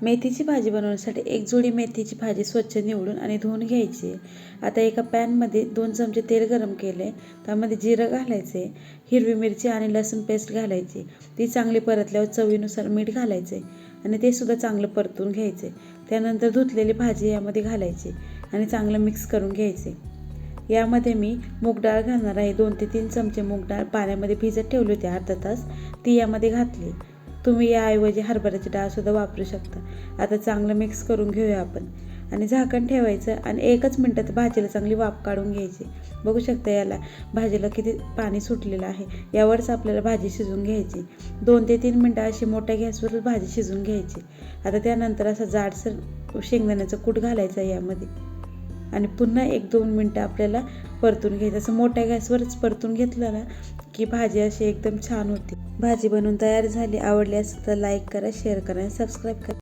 मेथीची भाजी बनवण्यासाठी एक जोडी मेथीची भाजी स्वच्छ निवडून आणि धुवून घ्यायची। आता एका पॅनमध्ये 2 चमचे तेल गरम केले, त्यामध्ये जिरं घालायचे, हिरवी मिरची आणि लसूण पेस्ट घालायची। ती चांगली परतल्यावर चवीनुसार मीठ घालायचे आणि ते सुद्धा चांगलं परतून घ्यायचे। त्यानंतर धुतलेली भाजी यामध्ये घालायची आणि चांगलं मिक्स करून घ्यायचे। यामध्ये मी मूग डाळ घालणार आहे। 2 ते 3 चमचे मूग डाळ पाण्यामध्ये भिजत ठेवली होती अर्धा तास, ती यामध्ये घातली। तुम्ही याऐवजी हरभऱ्याची डाळ सुद्धा वापरू शकता। आता चांगलं मिक्स करून घेऊया आपण आणि झाकण ठेवायचं आणि 1च मिनिटात भाजीला चांगली वाफ काढून घ्यायची। बघू शकता याला भाजीला किती पाणी सुटलेलं आहे। यावरच आपल्याला भाजी शिजवून घ्यायची। 2 ते 3 मिनिटं अशी मोठ्या गॅसवर भाजी शिजवून घ्यायची। आता त्यानंतर असं जाडसर शेंगदाण्याचं कूट घालायचं यामध्ये आणि पुन्हा 1-2 मिनिटं आपल्याला परतून घ्यायचं। असं मोठ्या गॅसवरच परतून घेतलं ना की भाजी अशी एकदम छान होती। भाजी बनवून तयार झाली। आवडली असेल तर लाईक करा, शेअर करा आणि सबस्क्राईब करा।